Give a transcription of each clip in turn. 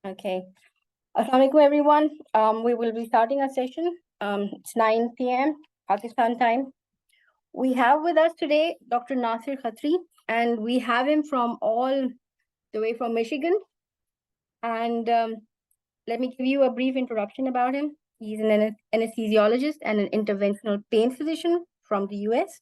Okay. Assalamualaikum everyone. We will be starting our session. It's 9 p.m. Pakistan time. We have with us today Dr. Nasir Khatri, and we have him from all the way from Michigan. And let me give you a brief introduction about him. He's an anesthesiologist and an interventional pain physician from the US.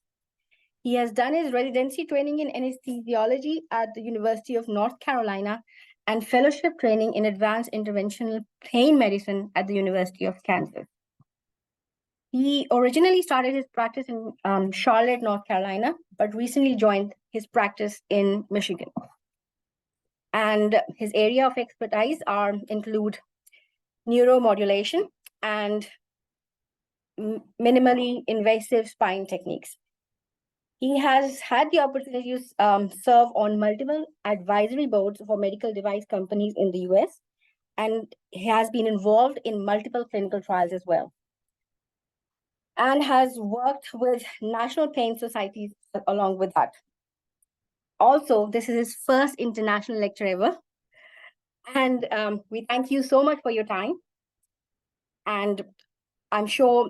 He has done his residency training in anesthesiology at the University of North Carolina and fellowship training in advanced interventional pain medicine at the University of Kansas. He originally started his practice in Charlotte, North Carolina, but recently joined his practice in Michigan. And his area of expertise include neuromodulation and minimally invasive spine techniques. He has had the opportunity to serve on multiple advisory boards for medical device companies in the US, and he has been involved in multiple clinical trials as well, and has worked with national pain societies along with that. Also, this is his first international lecture ever, and we thank you so much for your time, and I'm sure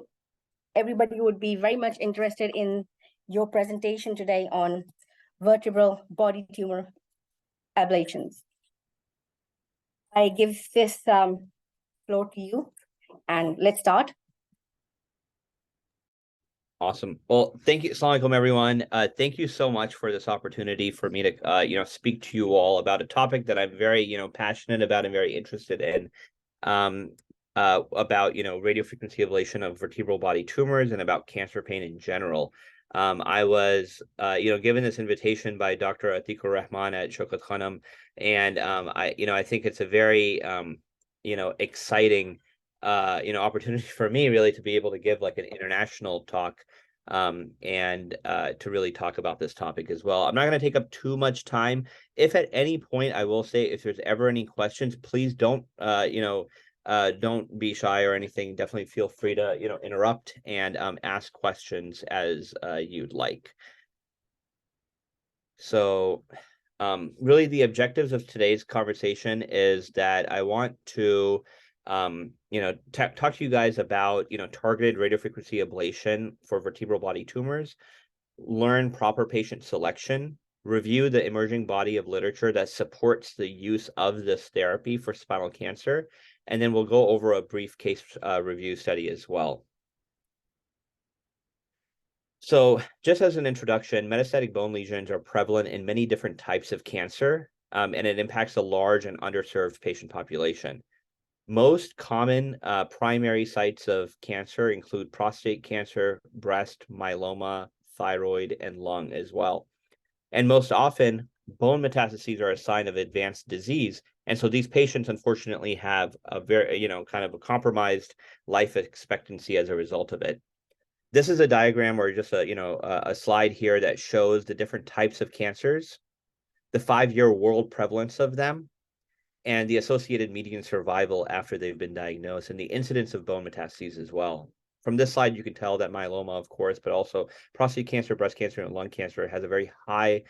everybody would be very much interested in your presentation today on vertebral body tumor ablations. I give this floor to you, and let's start. Awesome. Well, thank you. Assalamu alaikum, everyone. Thank you so much for this opportunity for me to, speak to you all about a topic that I'm very, passionate about and very interested in, about, radiofrequency ablation of vertebral body tumors and about cancer pain in general. I was, given this invitation by Dr. Ateeq Rahman at Shaukat Khanam, and I think it's a very, exciting, opportunity for me really to be able to give like an international talk, and to really talk about this topic as well. I'm not going to take up too much time. If at any point, I will say, if there's ever any questions, please don't, don't be shy or anything. Definitely feel free to, interrupt and ask questions as you'd like. So really the objectives of today's conversation is that I want to, talk to you guys about, targeted radiofrequency ablation for vertebral body tumors, learn proper patient selection, review the emerging body of literature that supports the use of this therapy for spinal cancer, and then we'll go over a brief case review study as well. So just as an introduction, metastatic bone lesions are prevalent in many different types of cancer, and it impacts a large and underserved patient population. Most common primary sites of cancer include prostate cancer, breast, myeloma, thyroid, and lung as well. And most often, bone metastases are a sign of advanced disease. And so these patients, unfortunately, have a very, kind of a compromised life expectancy as a result of it. This is a diagram or just a slide here that shows the different types of cancers, the 5-year world prevalence of them, and the associated median survival after they've been diagnosed, and the incidence of bone metastases as well. From this slide, you can tell that myeloma, of course, but also prostate cancer, breast cancer, and lung cancer has a very high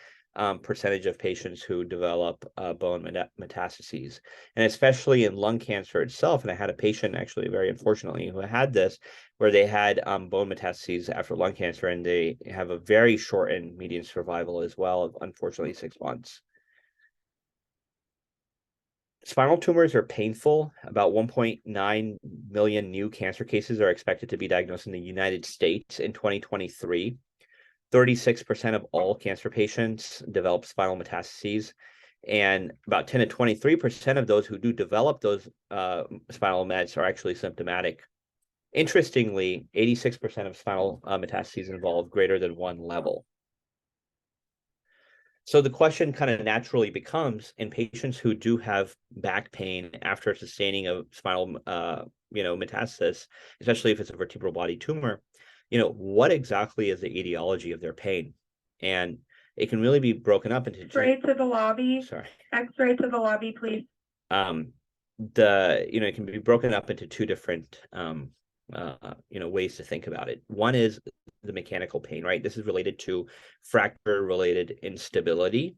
percentage of patients who develop bone metastases. And especially in lung cancer itself, and I had a patient actually, very unfortunately, who had this, where they had bone metastases after lung cancer, and they have a very shortened median survival as well of, unfortunately, 6 months. Spinal tumors are painful. About 1.9 million new cancer cases are expected to be diagnosed in the United States in 2023. 36% of all cancer patients develop spinal metastases, and about 10 to 23% of those who do develop those spinal mets are actually symptomatic. Interestingly, 86% of spinal metastases involve greater than 1 level. So the question kind of naturally becomes, in patients who do have back pain after sustaining a spinal, metastasis, especially if it's a vertebral body tumor, what exactly is the etiology of their pain? And it can really be broken up into X-ray to the lobby. Sorry. X-ray to the lobby, please. It can be broken up into 2 different, ways to think about it. One is the mechanical pain, right? This is related to fracture-related instability.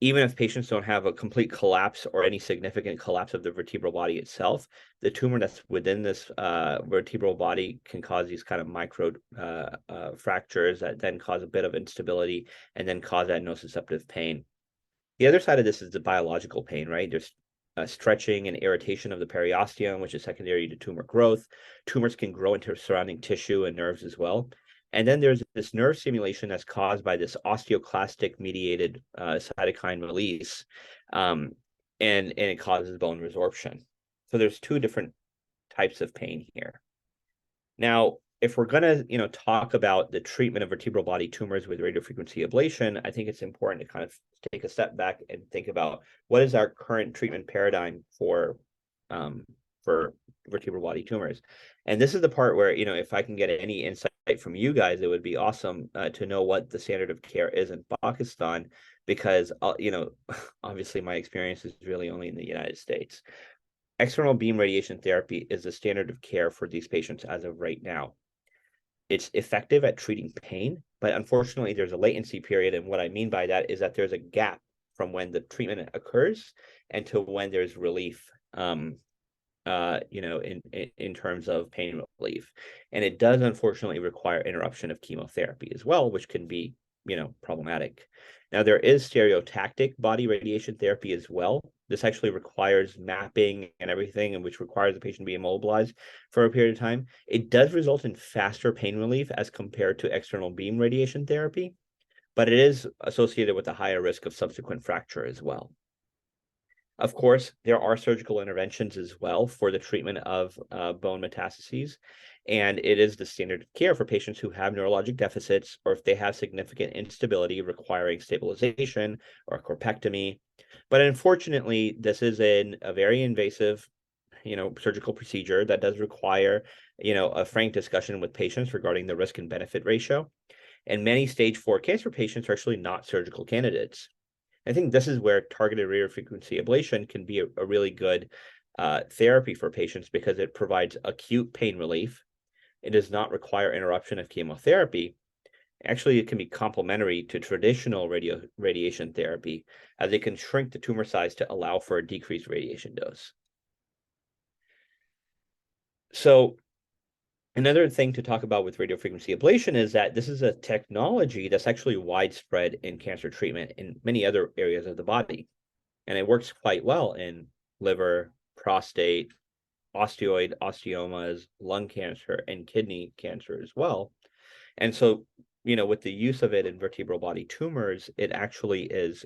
even if patients don't have a complete collapse or any significant collapse of the vertebral body itself, the tumor that's within this vertebral body can cause these kind of micro fractures that then cause a bit of instability and then cause that nociceptive pain. The other side of this is the biological pain, right? There's stretching and irritation of the periosteum, which is secondary to tumor growth. Tumors can grow into surrounding tissue and nerves as well. And then there's this nerve stimulation that's caused by this osteoclastic mediated cytokine release, and it causes bone resorption. So there's two different types of pain here. Now, if we're going to, talk about the treatment of vertebral body tumors with radiofrequency ablation, I think it's important to kind of take a step back and think about what is our current treatment paradigm for vertebral body tumors. And this is the part where, if I can get any insight from you guys, it would be awesome to know what the standard of care is in Pakistan, because, obviously my experience is really only in the United States. External beam radiation therapy is the standard of care for these patients as of right now. It's effective at treating pain, but unfortunately there's a latency period. And what I mean by that is that there's a gap from when the treatment occurs and to when there's relief, in terms of pain relief. And it does unfortunately require interruption of chemotherapy as well, which can be, problematic. Now, there is stereotactic body radiation therapy as well. This actually requires mapping and everything, and which requires the patient to be immobilized for a period of time. It does result in faster pain relief as compared to external beam radiation therapy, but it is associated with a higher risk of subsequent fracture as well. Of course, there are surgical interventions as well for the treatment of bone metastases, and it is the standard of care for patients who have neurologic deficits or if they have significant instability requiring stabilization or corpectomy. But unfortunately, this is a very invasive, surgical procedure that does require, a frank discussion with patients regarding the risk and benefit ratio. And many stage 4 cancer patients are actually not surgical candidates. I think this is where targeted radiofrequency ablation can be a really good therapy for patients because it provides acute pain relief. It does not require interruption of chemotherapy. Actually, it can be complementary to traditional radiation therapy, as it can shrink the tumor size to allow for a decreased radiation dose. So another thing to talk about with radiofrequency ablation is that this is a technology that's actually widespread in cancer treatment in many other areas of the body. And it works quite well in liver, prostate, osteoid, osteomas, lung cancer, and kidney cancer as well. And so, with the use of it in vertebral body tumors, it actually is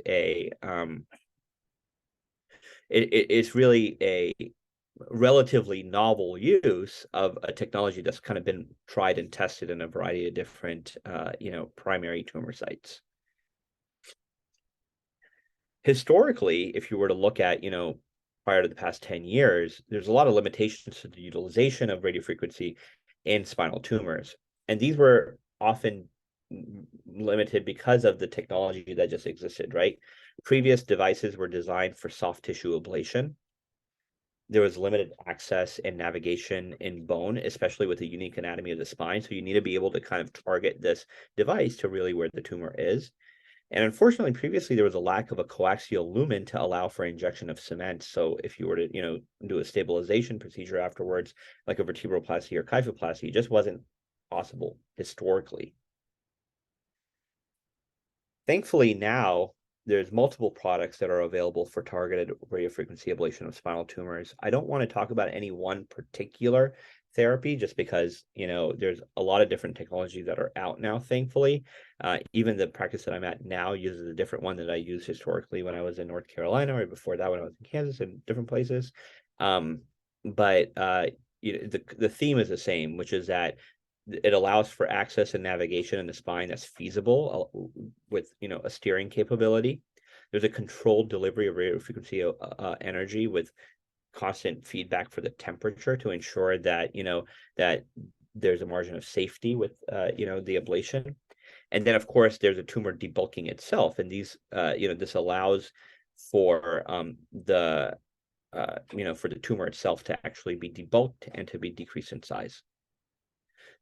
it's really a relatively novel use of a technology that's kind of been tried and tested in a variety of different, primary tumor sites. Historically, if you were to look at, prior to the past 10 years, there's a lot of limitations to the utilization of radiofrequency in spinal tumors. And these were often limited because of the technology that just existed, right? Previous devices were designed for soft tissue ablation. There was limited access and navigation in bone, especially with the unique anatomy of the spine. So you need to be able to kind of target this device to really where the tumor is. And unfortunately, previously, there was a lack of a coaxial lumen to allow for injection of cement. So if you were to, do a stabilization procedure afterwards, like a vertebroplasty or kyphoplasty, it just wasn't possible historically. Thankfully, now there's multiple products that are available for targeted radiofrequency ablation of spinal tumors. I don't want to talk about any one particular therapy just because, there's a lot of different technologies that are out now, thankfully. Even the practice that I'm at now uses a different one that I used historically when I was in North Carolina, or before that when I was in Kansas and different places. But the theme is the same, which is that it allows for access and navigation in the spine that's feasible with, a steering capability. There's a controlled delivery of radiofrequency energy with constant feedback for the temperature to ensure that, that there's a margin of safety with, the ablation. And then, of course, there's a tumor debulking itself. And these, this allows for for the tumor itself to actually be debulked and to be decreased in size.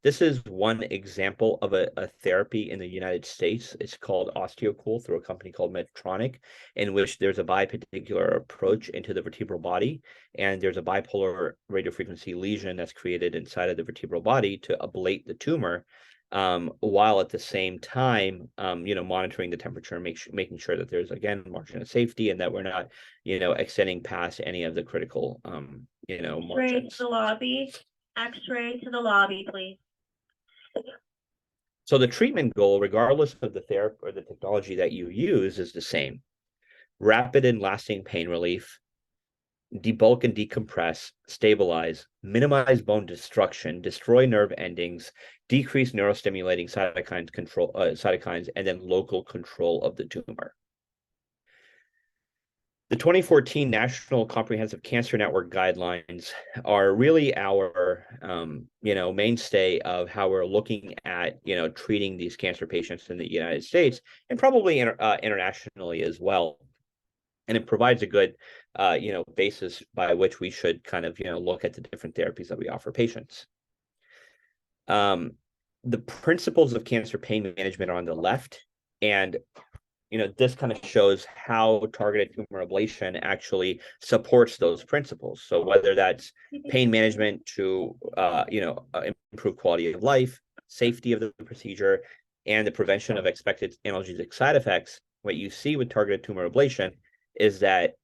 This is one example of a therapy in the United States. It's called osteocool through a company called Medtronic, in which there's a biparticular approach into the vertebral body, and there's a bipolar radiofrequency lesion that's created inside of the vertebral body to ablate the tumor, while at the same time, monitoring the temperature, making sure that there's, again, margin of safety and that we're not, extending past any of the critical, X-ray margins. to the lobby. X-ray to the lobby, please. So the treatment goal, regardless of the therapy or the technology that you use, is the same: rapid and lasting pain relief, debulk and decompress, stabilize, minimize bone destruction, destroy nerve endings, decrease neurostimulating cytokines, and then local control of the tumor. The 2014 National Comprehensive Cancer Network guidelines are really our, mainstay of how we're looking at, treating these cancer patients in the United States and probably internationally as well. And it provides a good, basis by which we should kind of, look at the different therapies that we offer patients. The principles of cancer pain management are on the left, and this kind of shows how targeted tumor ablation actually supports those principles. So whether that's pain management to, improve quality of life, safety of the procedure, and the prevention of expected analgesic side effects, what you see with targeted tumor ablation is that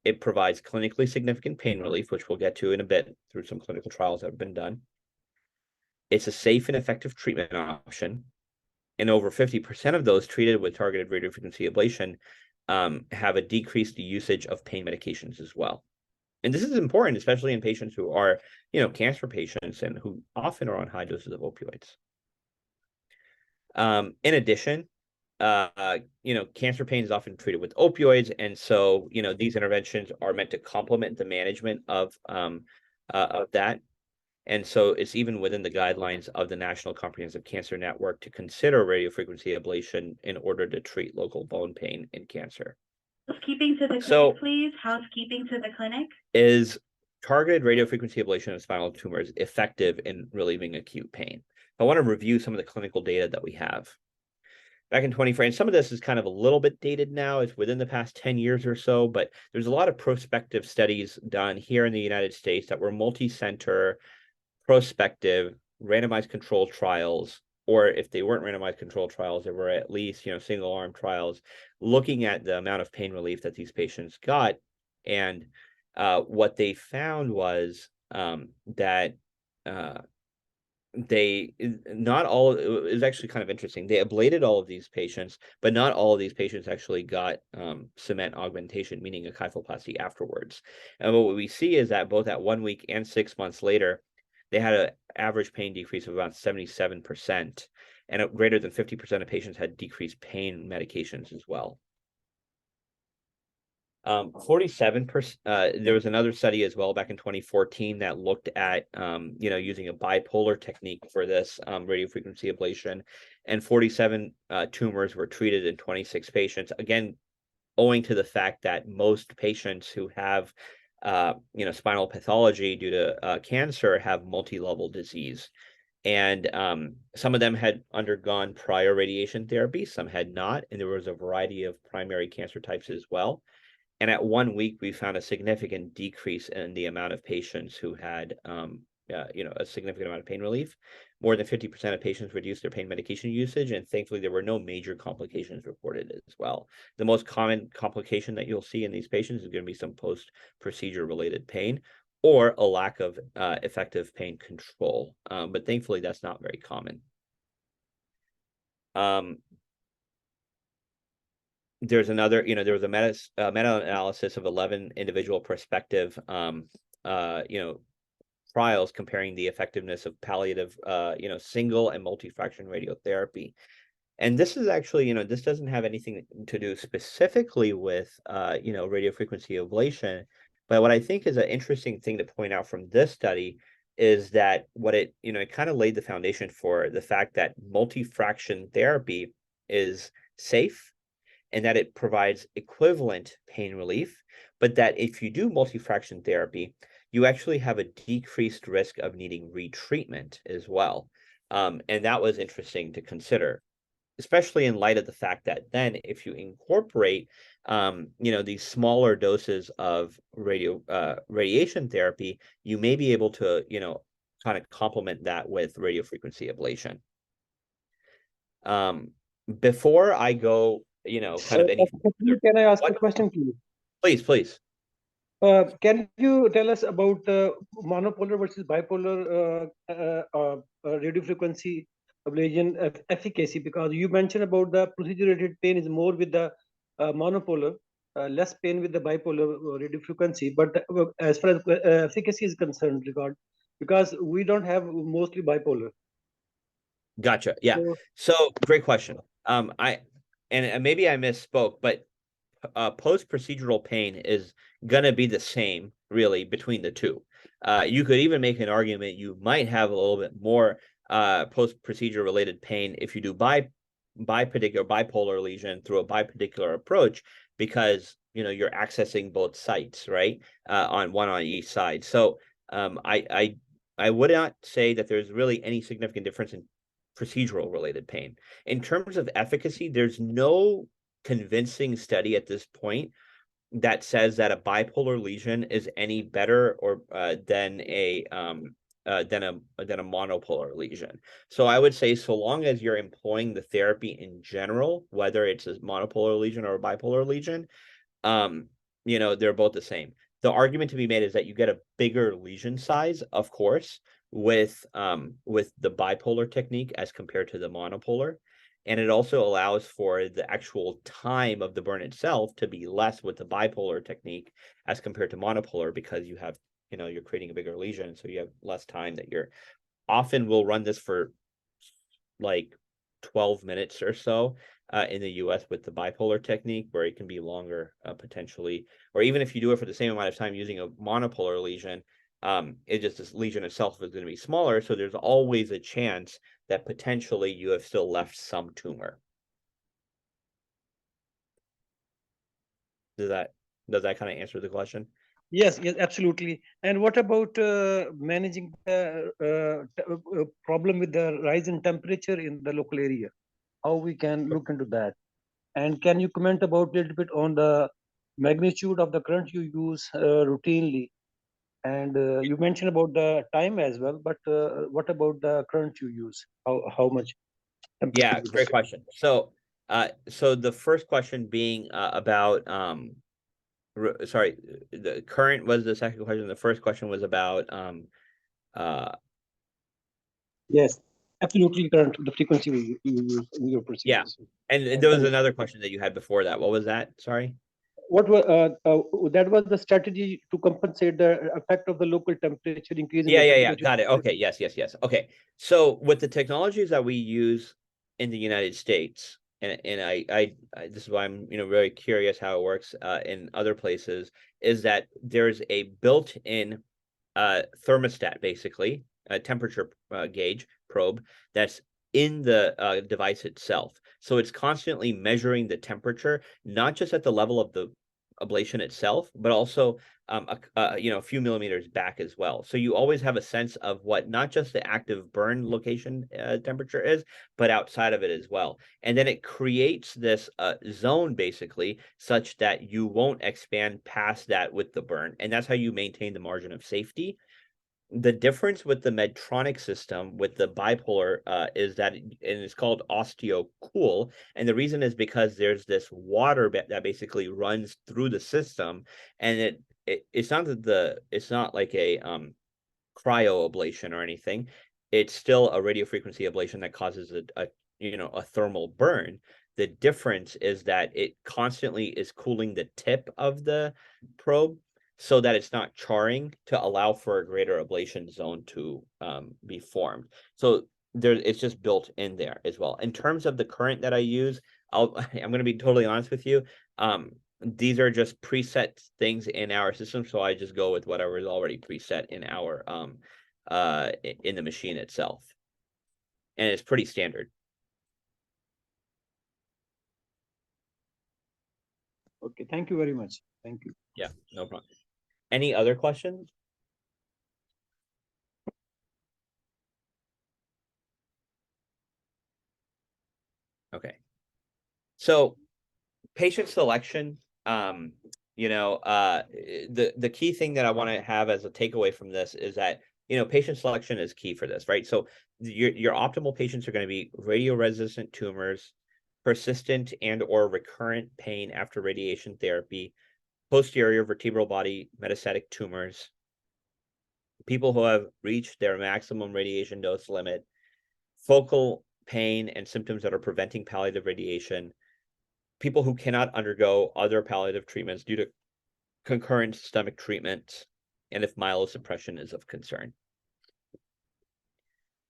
it provides clinically significant pain relief, which we'll get to in a bit through some clinical trials that have been done. It's a safe and effective treatment option. And over 50% of those treated with targeted radiofrequency ablation have a decreased usage of pain medications as well. And this is important, especially in patients who are, cancer patients and who often are on high doses of opioids. In addition, cancer pain is often treated with opioids. And so, these interventions are meant to complement the management of that. And so it's even within the guidelines of the National Comprehensive Cancer Network to consider radiofrequency ablation in order to treat local bone pain in cancer. Housekeeping to the clinic, please. Housekeeping to the clinic. Is targeted radiofrequency ablation of spinal tumors effective in relieving acute pain? I want to review some of the clinical data that we have. Back in 2020, and some of this is kind of a little bit dated now. It's within the past 10 years or so, but there's a lot of prospective studies done here in the United States that were multi-center, prospective, randomized controlled trials, or if they weren't randomized controlled trials, they were at least, single arm trials, looking at the amount of pain relief that these patients got. And what they found was that not all, it was actually kind of interesting. They ablated all of these patients, but not all of these patients actually got cement augmentation, meaning a kyphoplasty afterwards. And what we see is that both at 1 week and 6 months later, they had an average pain decrease of about 77%, and greater than 50% of patients had decreased pain medications as well. 47%, there was another study as well back in 2014 that looked at, using a bipolar technique for this radiofrequency ablation, and 47 tumors were treated in 26 patients. Again, owing to the fact that most patients who have spinal pathology due to cancer have multi-level disease. And some of them had undergone prior radiation therapy, some had not, and there was a variety of primary cancer types as well. And at 1 week, we found a significant decrease in the amount of patients who had, a significant amount of pain relief. More than 50% of patients reduced their pain medication usage, and thankfully, there were no major complications reported as well. The most common complication that you'll see in these patients is going to be some post-procedure related pain or a lack of effective pain control. But thankfully, that's not very common. There's another, there was a meta-analysis of 11 individual prospective, trials comparing the effectiveness of palliative, single and multi-fraction radiotherapy. And this is actually, this doesn't have anything to do specifically with, radiofrequency ablation. But what I think is an interesting thing to point out from this study is that what it kind of laid the foundation for the fact that multi-fraction therapy is safe, and that it provides equivalent pain relief, but that if you do multi-fraction therapy, you actually have a decreased risk of needing retreatment as well. And that was interesting to consider, especially in light of the fact that then if you incorporate these smaller doses of radiation therapy, you may be able to kind of complement that with radiofrequency ablation. Before I go kind of any further, Can I ask a question, please? Please. Can you tell us about monopolar versus bipolar radiofrequency ablation efficacy? Because you mentioned about the procedure-related pain is more with the monopolar, less pain with the bipolar radiofrequency. But as far as efficacy is concerned, because we don't have mostly bipolar. Gotcha. Yeah. So great question. And maybe I misspoke, but post-procedural pain is going to be the same, really, between the two. You could even make an argument you might have a little bit more post-procedure related pain if you do bipolar lesion through a bipedicular approach, because you're accessing both sites, right? On each side. So I would not say that there's really any significant difference in procedural related pain. In terms of efficacy, there's no convincing study at this point that says that a bipolar lesion is any better or than a monopolar lesion. So I would say, so long as you're employing the therapy in general, whether it's a monopolar lesion or a bipolar lesion, they're both the same. The argument to be made is that you get a bigger lesion size, of course, with the bipolar technique as compared to the monopolar. And it also allows for the actual time of the burn itself to be less with the bipolar technique as compared to monopolar, because you have, you're creating a bigger lesion. So you have less time that you're often will run this for like 12 minutes or so in the US with the bipolar technique, where it can be longer potentially, or even if you do it for the same amount of time using a monopolar lesion, this lesion itself is going to be smaller. So there's always a chance that potentially you have still left some tumor. Does that kind of answer the question? Yes, absolutely. And what about managing the problem with the rise in temperature in the local area? How we can look into that? And can you comment about a little bit on the magnitude of the current you use routinely? And you mentioned about the time as well, but what about the current you use? How much? Yeah, great question. So the first question being about sorry, the current was the second question. The first question was about yes, absolutely current, the frequency you use in your procedures. Yeah, and there was another question that you had before that. What was that? Sorry. What was that was the strategy to compensate the effect of the local temperature increase in the temperature. Got it. Okay, yes. Okay, so with the technologies that we use in the United States, and I this is why I'm very curious how it works in other places, is that there's a built-in thermostat, basically a temperature gauge probe that's in the device itself. So it's constantly measuring the temperature, not just at the level of the ablation itself, but also a few millimeters back as well. So you always have a sense of what not just the active burn location temperature is, but outside of it as well. And then it creates this zone, basically, such that you won't expand past that with the burn. And that's how you maintain the margin of safety. The difference with the Medtronic system with the bipolar is that it's called OsteoCool, and the reason is because there's this water that basically runs through the system, and it's not like a cryo ablation or anything. It's still a radiofrequency ablation that causes a thermal burn. The difference is that it constantly is cooling the tip of the probe, so that it's not charring, to allow for a greater ablation zone to be formed. So it's just built in there as well. In terms of the current that I use, I'm going to be totally honest with you. These are just preset things in our system, so I just go with whatever is already preset in our in the machine itself, and it's pretty standard. Okay, thank you very much. Thank you. Yeah, no problem. Any other questions? So patient selection, the key thing that I want to have as a takeaway from this is that, patient selection is key for this, right? So your optimal patients are going to be radioresistant tumors, persistent and or recurrent pain after radiation therapy, posterior vertebral body metastatic tumors, people who have reached their maximum radiation dose limit, focal pain and symptoms that are preventing palliative radiation, people who cannot undergo other palliative treatments due to concurrent systemic treatment, and if myelosuppression is of concern.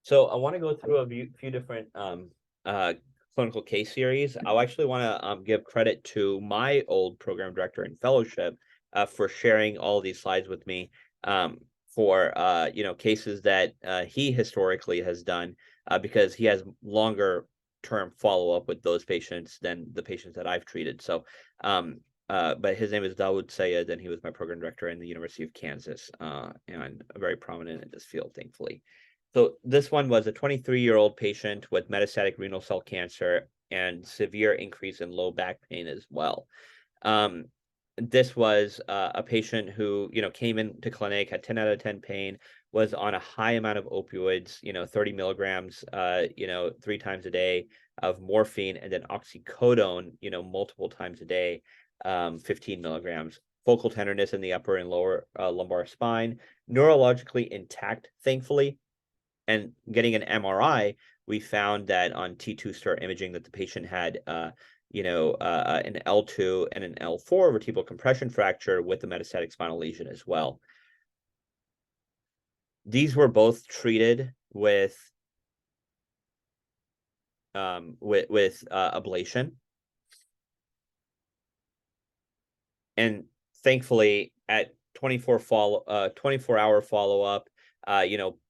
So I want to go through a few different clinical case series. I actually want to give credit to my old program director in fellowship for sharing all these slides with me for cases that he historically has done because he has longer term follow-up with those patients than the patients that I've treated. So but his name is Dawood Sayed, and he was my program director in the University of Kansas, and very prominent in this field, thankfully. So this one was a 23-year-old patient with metastatic renal cell cancer and severe increase in low back pain as well. This was a patient who, came into clinic, had 10 out of 10 pain, was on a high amount of opioids, 30 milligrams, 3 times a day of morphine, and then oxycodone, multiple times a day, 15 milligrams. Focal tenderness in the upper and lower lumbar spine, neurologically intact, thankfully. And getting an MRI, we found that on T2 star imaging that the patient had, an L2 and an L4 vertebral compression fracture with a metastatic spinal lesion as well. These were both treated with ablation, and thankfully at 24-hour follow-up,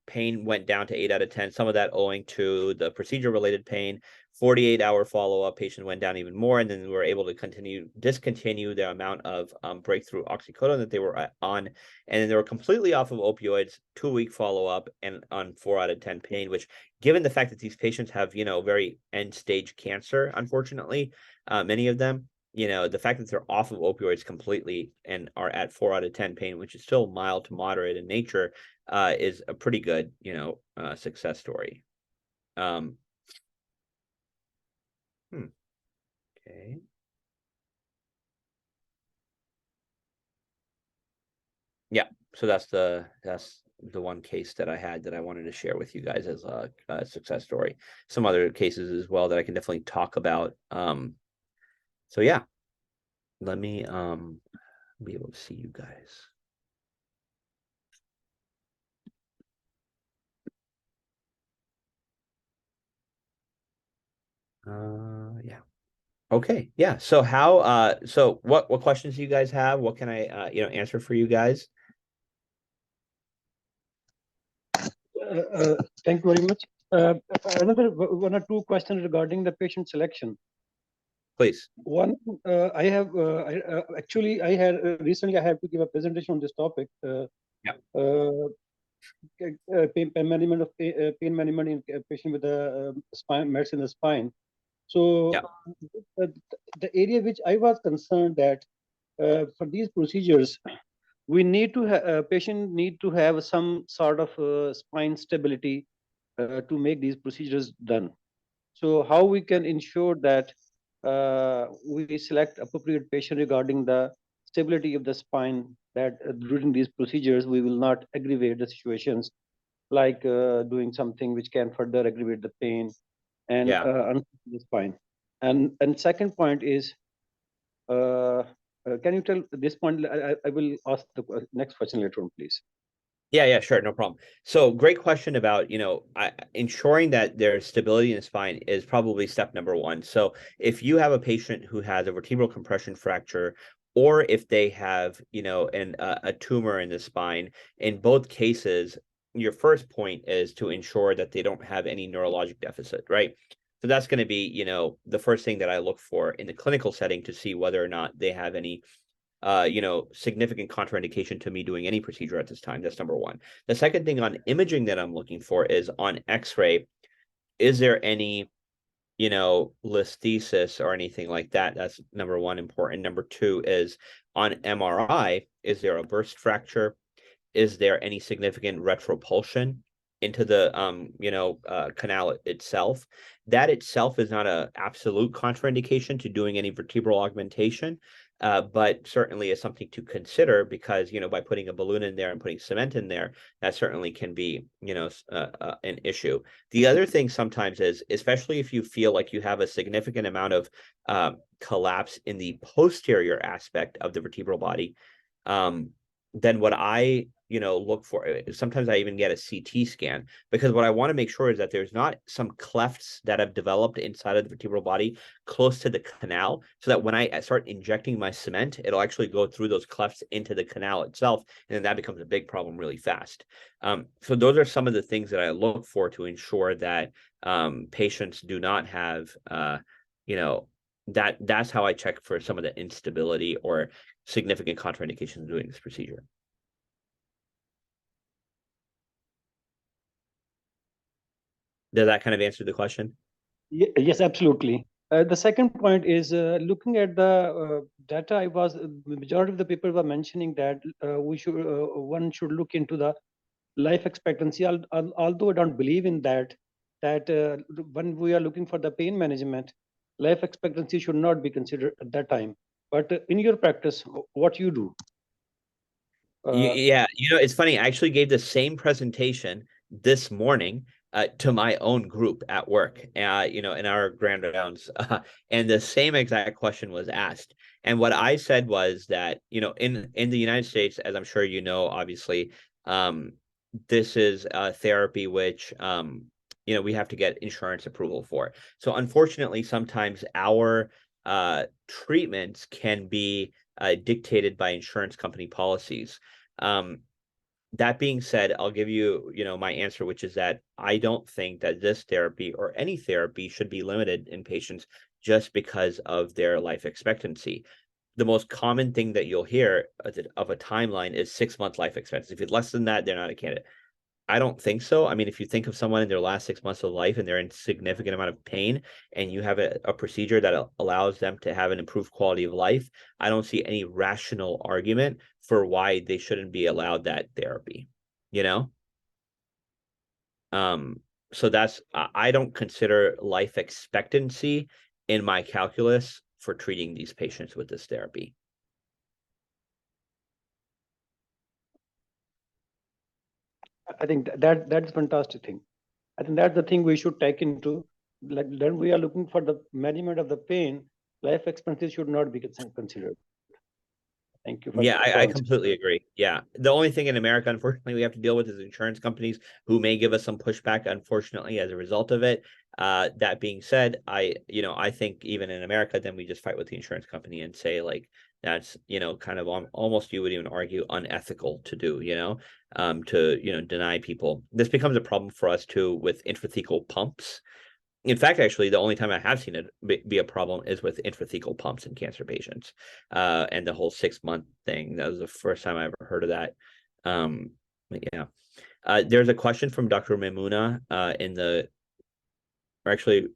pain went down to 8 out of 10, some of that owing to the procedure-related pain. 48-hour follow-up, patient went down even more, and then we were able to discontinue the amount of breakthrough oxycodone that they were on, and then they were completely off of opioids, 2-week follow-up, and on 4 out of 10 pain, which, given the fact that these patients have, very end-stage cancer, unfortunately, many of them, the fact that they're off of opioids completely and are at 4 out of 10 pain, which is still mild to moderate in nature, is a pretty good, success story. Okay. Yeah, so that's the one case that I had that I wanted to share with you guys as a success story. Some other cases as well that I can definitely talk about. So yeah, let me be able to see you guys. Yeah. Okay. Yeah. So so what questions do you guys have? What can I answer for you guys? Thank you very much. Another 1 or 2 questions regarding the patient selection. Please. One, I have actually I had recently I had to give a presentation on this topic. Pain management of pain management in a patient with a spine mets in the spine. So the area which I was concerned that for these procedures, we need to patient need to have some sort of spine stability to make these procedures done. So how we can ensure that we select appropriate patient regarding the stability of the spine, that during these procedures we will not aggravate the situations like doing something which can further aggravate the pain and the spine. And second point is, can you tell this point? I will ask the next question later on, please. Yeah, sure, no problem. So great question about, ensuring that there's stability in the spine is probably step number 1. So if you have a patient who has a vertebral compression fracture, or if they have, a tumor in the spine, in both cases, your first point is to ensure that they don't have any neurologic deficit, right? So that's going to be, the first thing that I look for in the clinical setting to see whether or not they have any significant contraindication to me doing any procedure at this time. That's number 1. The second thing on imaging that I'm looking for is on X-ray, is there any listhesis or anything like that. That's number one important. Number two is on MRI, is there a burst fracture? Is there any significant retropulsion into the canal itself? That itself is not an absolute contraindication to doing any vertebral augmentation, but certainly is something to consider because by putting a balloon in there and putting cement in there, that certainly can be an issue. The other thing sometimes is, especially if you feel like you have a significant amount of collapse in the posterior aspect of the vertebral body, then what I look for, sometimes I even get a CT scan, because what I want to make sure is that there's not some clefts that have developed inside of the vertebral body close to the canal, so that when I start injecting my cement, it'll actually go through those clefts into the canal itself, and then that becomes a big problem really fast. So those are some of the things that I look for to ensure that patients do not have that's how I check for some of the instability or significant contraindications of doing this procedure. Does that kind of answer the question? Yes, absolutely. The second point is looking at the data. Majority of the people were mentioning that one should look into the life expectancy. Although I don't believe in that when we are looking for the pain management, life expectancy should not be considered at that time. But in your practice, what you do? Yeah, it's funny. I actually gave the same presentation this morning to my own group at work, in our grand rounds, and the same exact question was asked. And what I said was that, in the United States, as I'm sure obviously, this is a therapy which, we have to get insurance approval for. So unfortunately, sometimes our treatments can be dictated by insurance company policies. That being said, I'll give you, my answer, which is that I don't think that this therapy or any therapy should be limited in patients just because of their life expectancy. The most common thing that you'll hear of a timeline is 6-month life expectancy. If it's less than that, they're not a candidate. I don't think so. I mean, if you think of someone in their last 6 months of life and they're in significant amount of pain, and you have a procedure that allows them to have an improved quality of life, I don't see any rational argument for why they shouldn't be allowed that therapy, So I don't consider life expectancy in my calculus for treating these patients with this therapy. I think that's a fantastic thing. I think that's the thing we should take into. Like then we are looking for the management of the pain. Life expenses should not be considered. Thank you for Yeah, I completely agree. Yeah. The only thing in America, unfortunately, we have to deal with is insurance companies who may give us some pushback, unfortunately, as a result of it. That being said, I think even in America, then we just fight with the insurance company and say, like, that's, kind of almost, you would even argue, unethical to do, to, deny people. This becomes a problem for us too with intrathecal pumps. In fact, actually, the only time I have seen it be a problem is with intrathecal pumps in cancer patients, and the whole 6-month thing. That was the first time I ever heard of that. But yeah, there's a question from Dr. Memoona actually,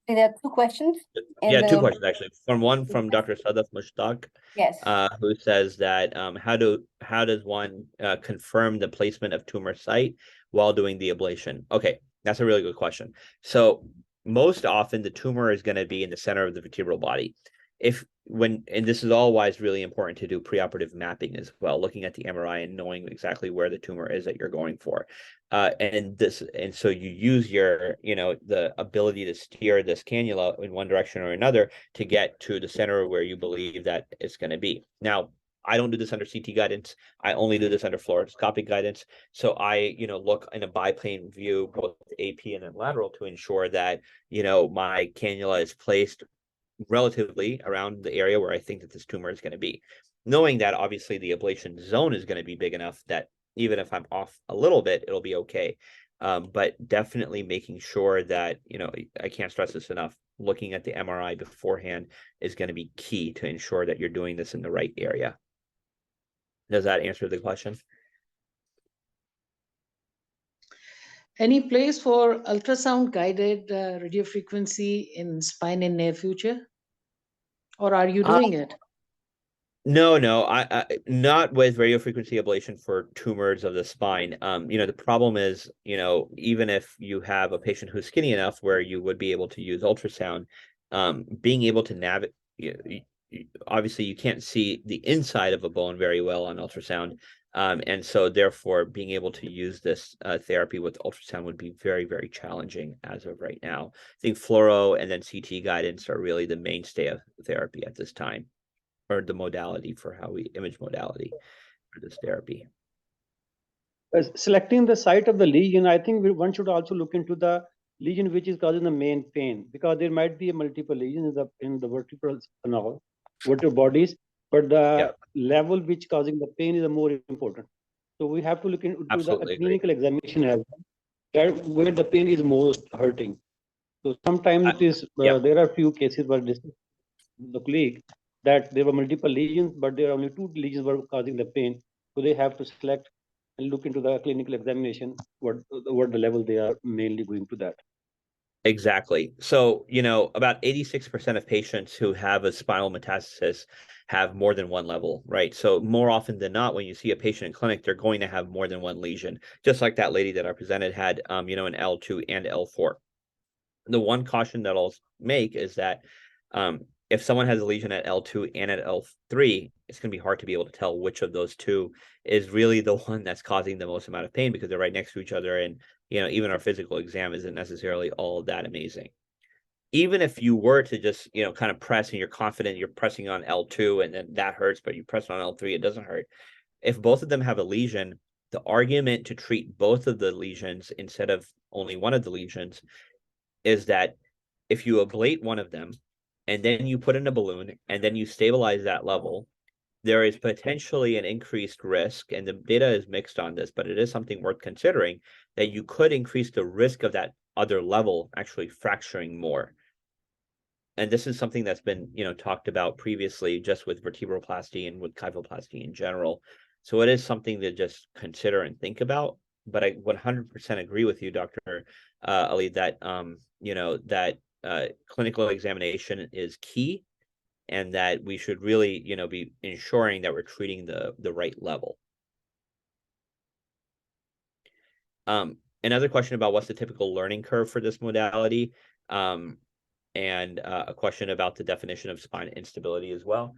there are two questions. two questions actually. From Dr. Sadaf Mushtaq, Yes. who says that how does one confirm the placement of tumor site while doing the ablation? Okay, that's a really good question. So most often the tumor is going to be in the center of the vertebral body. And this is all why it's really important to do preoperative mapping as well, looking at the MRI and knowing exactly where the tumor is that you're going for. And so you use your, the ability to steer this cannula in one direction or another to get to the center where you believe that it's going to be. Now, I don't do this under CT guidance. I only do this under fluoroscopic guidance. So I, look in a biplane view, both AP and then lateral, to ensure that, my cannula is placed relatively around the area where I think that this tumor is going to be. Knowing that obviously the ablation zone is going to be big enough that even if I'm off a little bit, it'll be okay. But definitely making sure that, I can't stress this enough, looking at the MRI beforehand is going to be key to ensure that you're doing this in the right area. Does that answer the question? Any place for ultrasound guided radiofrequency in spine in near future? Or are you doing it? No, I not with radiofrequency ablation for tumors of the spine. The problem is, even if you have a patient who's skinny enough where you would be able to use ultrasound, being able to navigate, obviously you can't see the inside of a bone very well on ultrasound. And so therefore being able to use this therapy with ultrasound would be very, very challenging as of right now. I think fluoro and then CT guidance are really the mainstay of therapy at this time, or the modality for how we image modality for this therapy. Selecting the site of the lesion, I think one should also look into the lesion which is causing the main pain, because there might be a multiple lesions in the vertebral bodies, but the level which causing the pain is the more important. So we have to look into Absolutely the agree. clinical examination as well, where the pain is most hurting. So sometimes it is there are few cases where this the colleague that there were multiple lesions, but there are only 2 lesions were causing the pain. So they have to select and look into the clinical examination what the level they are mainly going to that. Exactly. So, about 86% of patients who have a spinal metastasis have more than one level, right? So more often than not, when you see a patient in clinic, they're going to have more than one lesion, just like that lady that I presented had, an L2 and L4. The one caution that I'll make is that if someone has a lesion at L2 and at L3, it's going to be hard to be able to tell which of those two is really the one that's causing the most amount of pain, because they're right next to each other. And, even our physical exam isn't necessarily all that amazing. Even if you were to just, kind of press and you're confident you're pressing on L2 and then that hurts, but you press on L3, it doesn't hurt. If both of them have a lesion, the argument to treat both of the lesions instead of only one of the lesions is that if you ablate one of them and then you put in a balloon and then you stabilize that level, there is potentially an increased risk, and the data is mixed on this, but it is something worth considering, that you could increase the risk of that other level actually fracturing more. And this is something that's been, talked about previously just with vertebroplasty and with kyphoplasty in general. So it is something to just consider and think about. But I 100% agree with you, Dr. Ali, that clinical examination is key, and that we should really, be ensuring that we're treating the right level. Another question about what's the typical learning curve for this modality, and a question about the definition of spine instability as well.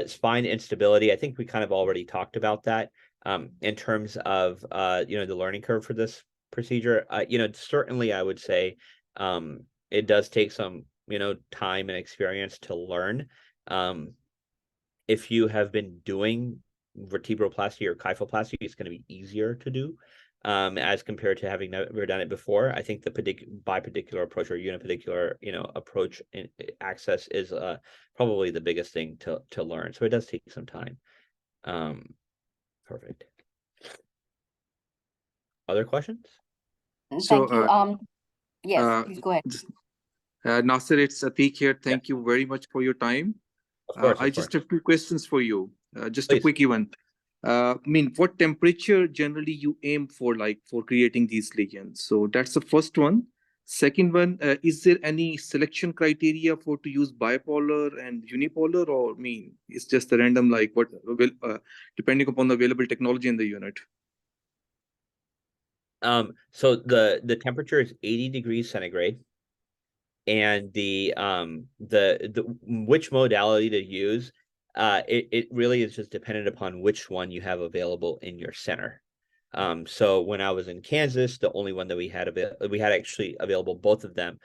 Spine instability, I think we kind of already talked about that. In terms of the learning curve for this procedure, certainly I would say it does take some time and experience to learn. If you have been doing vertebroplasty or kyphoplasty, it's going to be easier to do as compared to having never done it before. I think the bipedicular approach or unipedicular approach in access is probably the biggest thing to learn. So it does take some time. Perfect. Other questions? Thank you. Yes, please go ahead. Nasir, it's Ateeq here. Thank you very much for your time. Of course. I just have 2 questions for you. Just Please. a quickie one. What temperature generally you aim for, like for creating these lesions? So that's the first one. Second one, is there any selection criteria for to use bipolar and unipolar, or it's just a random, like what will depending upon the available technology in the unit? So the temperature is 80 degrees centigrade, and the which modality to use, it really is just dependent upon which one you have available in your center. So when I was in Kansas, the only one that we had actually available both of them.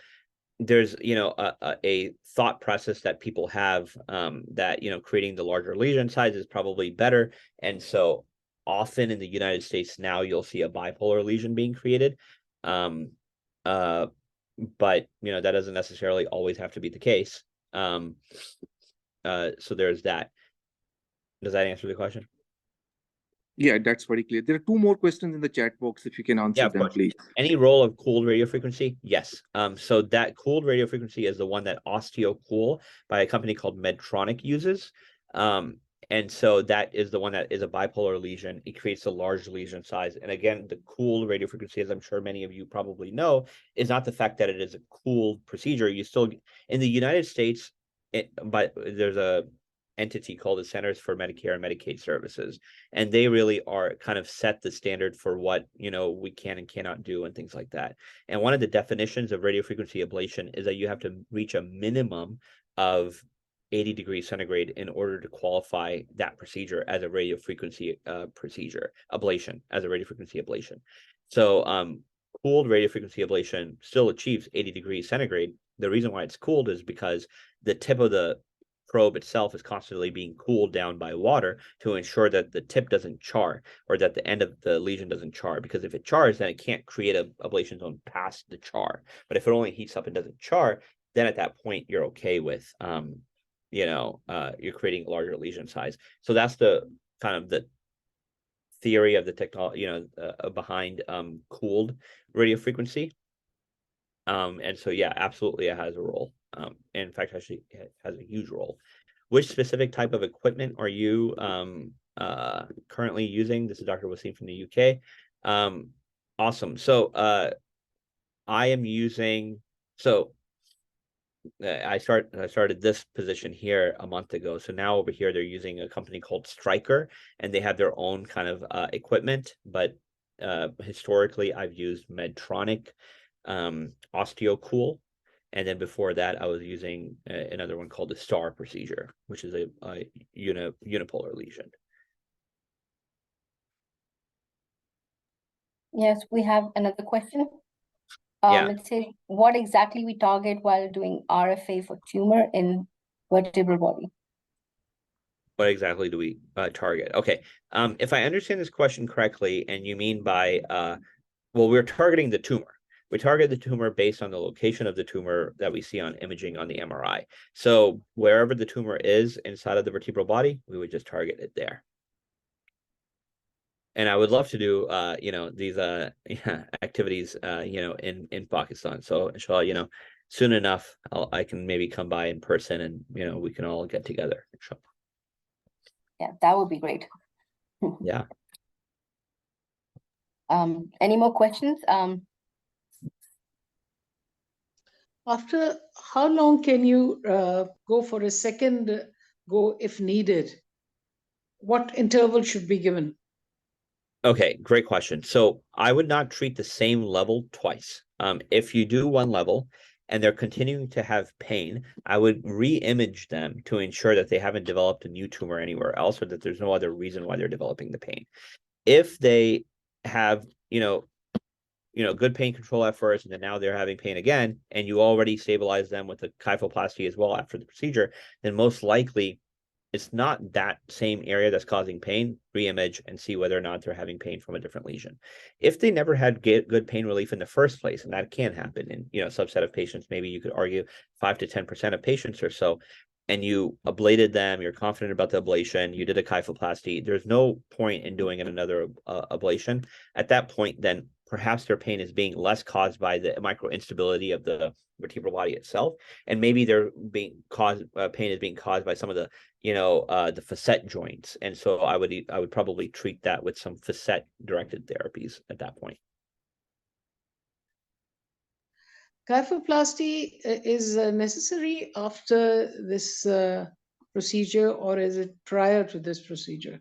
There's a thought process that people have that creating the larger lesion size is probably better, and so often in the United States now you'll see a bipolar lesion being created. But that doesn't necessarily always have to be the case. So there's that. Does that answer the question? Yeah, that's very clear. There are 2 more questions in the chat box, if you can answer them, please. Any role of cooled radiofrequency? Yes. So that cooled radiofrequency is the one that OsteoCool by a company called Medtronic uses. And so that is the one that is a bipolar lesion. It creates a large lesion size. And again, the cooled radiofrequency, as I'm sure many of you probably know, is not the fact that it is a cooled procedure. You still, in the United States, but there's a entity called the Centers for Medicare and Medicaid Services, and they really are kind of set the standard for what, you know, we can and cannot do and things like that. And one of the definitions of radiofrequency ablation is that you have to reach a minimum of 80 degrees centigrade in order to qualify that procedure as a radiofrequency procedure, ablation, as a radiofrequency ablation. So cooled radiofrequency ablation still achieves 80 degrees centigrade. The reason why it's cooled is because the tip of the probe itself is constantly being cooled down by water to ensure that the tip doesn't char, or that the end of the lesion doesn't char, because if it chars, then it can't create a ablation zone past the char. But if it only heats up and doesn't char, then at that point you're okay with you're creating a larger lesion size. So that's the kind of the theory of the technology, behind cooled radiofrequency. And so, yeah, absolutely, it has a role. In fact, actually, it has a huge role. Which specific type of equipment are you currently using? This is Dr. Wasim from the UK. Awesome. So I am using, I started this position here a month ago. So now over here, they're using a company called Stryker, and they have their own kind of equipment. But historically, I've used Medtronic, OsteoCool. And then before that, I was using another one called the STAR procedure, which is a unipolar lesion. Yes, we have another question. Yeah. It says, what exactly we target while doing RFA for tumor in vertebral body? What exactly do we target? Okay. If I understand this question correctly, and you mean by, well, we're targeting the tumor. We target the tumor based on the location of the tumor that we see on imaging on the MRI. So wherever the tumor is inside of the vertebral body, we would just target it there. And I would love to do, these activities, in Pakistan. So inshallah, soon enough, I can maybe come by in person, and we can all get together. Inshallah. Yeah, that would be great. Yeah. Any more questions? After how long can you go for a second go if needed? What interval should be given? Okay, great question. So I would not treat the same level twice. If you do one level and they're continuing to have pain, I would re-image them to ensure that they haven't developed a new tumor anywhere else, or that there's no other reason why they're developing the pain. If they have, good pain control at first, and then now they're having pain again, and you already stabilize them with a kyphoplasty as well after the procedure, then most likely it's not that same area that's causing pain. Re-image and see whether or not they're having pain from a different lesion. If they never had good pain relief in the first place, and that can happen in a subset of patients, maybe you could argue 5 to 10% of patients or so, and you ablated them, you're confident about the ablation, you did a kyphoplasty, there's no point in doing another ablation. At that point, then perhaps their pain is being less caused by the micro instability of the vertebral body itself, and maybe they're being caused pain is being caused by some of the the facet joints. And so I would probably treat that with some facet directed therapies at that point. Kyphoplasty is necessary after this procedure, or is it prior to this procedure?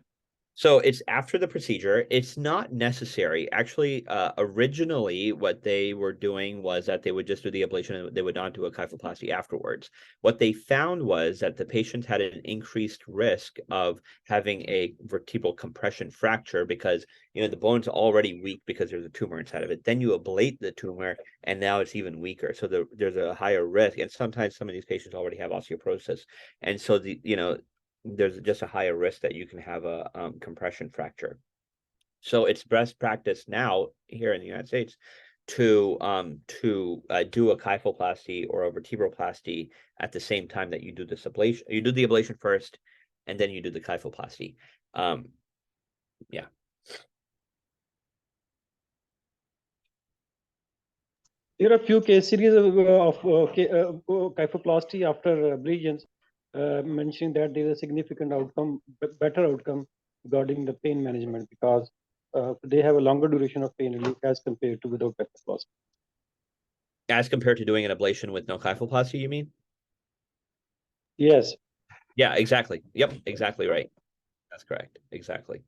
So it's after the procedure. It's not necessary. Actually, originally what they were doing was that they would just do the ablation and they would not do a kyphoplasty afterwards. What they found was that the patient had an increased risk of having a vertebral compression fracture because, the bone's already weak because there's a tumor inside of it. Then you ablate the tumor and now it's even weaker. So there's a higher risk. And sometimes some of these patients already have osteoporosis. And so there's just a higher risk that you can have a compression fracture. So it's best practice now here in the United States to do a kyphoplasty or a vertebroplasty at the same time that you do this ablation. You do the ablation first, and then you do the kyphoplasty. Yeah. There are a few case series of kyphoplasty after abrasions. mentioning that there is a significant outcome, better outcome regarding the pain management because they have a longer duration of pain relief as compared to without kyphoplasty. As compared to doing an ablation with no kyphoplasty, you mean? Yes. Yeah, exactly. Yep, exactly right. That's correct. Exactly.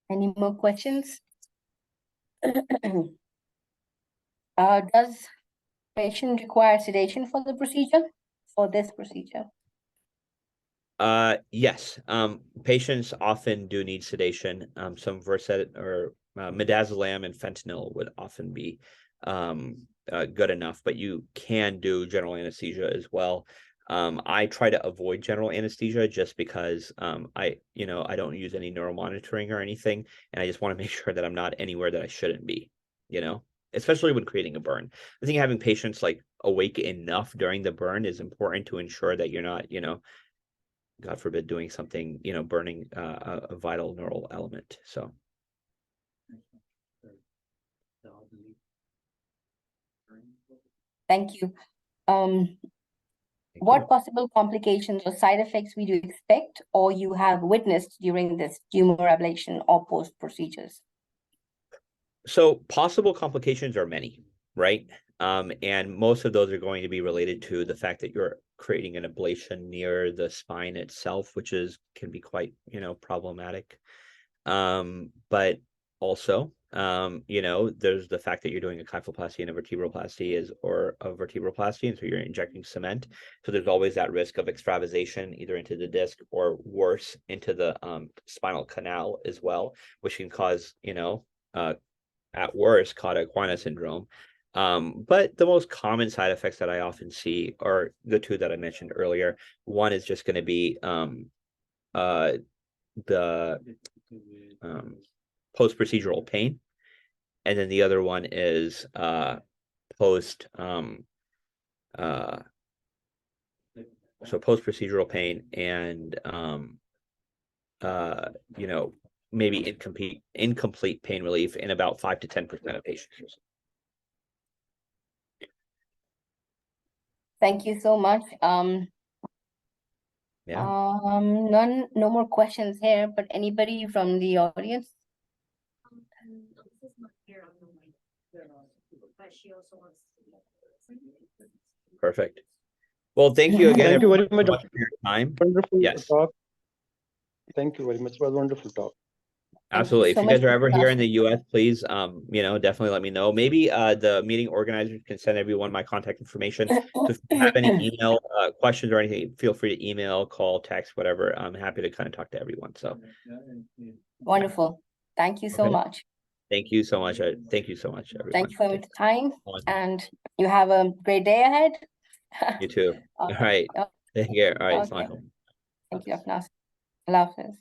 Any more questions? Does patient require sedation for the procedure, for this procedure? Yes. Patients often do need sedation. Some Versed or midazolam and fentanyl would often be good enough, but you can do general anesthesia as well. I try to avoid general anesthesia just because I don't use any neuromonitoring or anything, and I just want to make sure that I'm not anywhere that I shouldn't be, especially when creating a burn. I think having patients like awake enough during the burn is important to ensure that you're not, God forbid, doing something, burning a vital neural element. So. Thank you. Thank What you. possible complications or side effects would you expect or you have witnessed during this tumor ablation or post procedures? So possible complications are many, right? And most of those are going to be related to the fact that you're creating an ablation near the spine itself, which can be quite, problematic. But also, there's the fact that you're doing a kyphoplasty and a vertebroplasty or a vertebroplasty, and so you're injecting cement. So there's always that risk of extravasation either into the disc or worse into the spinal canal as well, which can cause, at worst, cauda equina syndrome. But the most common side effects that I often see are the two that I mentioned earlier. One is just going to be the post-procedural pain, and then the other one is post-procedural pain and maybe incomplete pain relief in about 5 to 10% of patients. Thank you so much. No more questions here, but anybody from the audience? Perfect. Well, thank you again. Thank you very much for your time. Wonderful Yes. talk. Thank you very much. It was a wonderful talk. Absolutely. so If you guys much, are ever Dr. here in the US, please, definitely let me know. Maybe the meeting organizers can send everyone my contact information. So if you have any email questions or anything, feel free to email, call, text, whatever. I'm happy to kind of talk to everyone. So Wonderful. Thank you so Okay. much. Thank you so much. Thank you so much, everyone. Thank you for your time, Take- and you have a great day ahead. You too. All right. Take care. All right. Okay. Assalamualaikum. Thank you, Dr. Nasir. Allah Hafiz.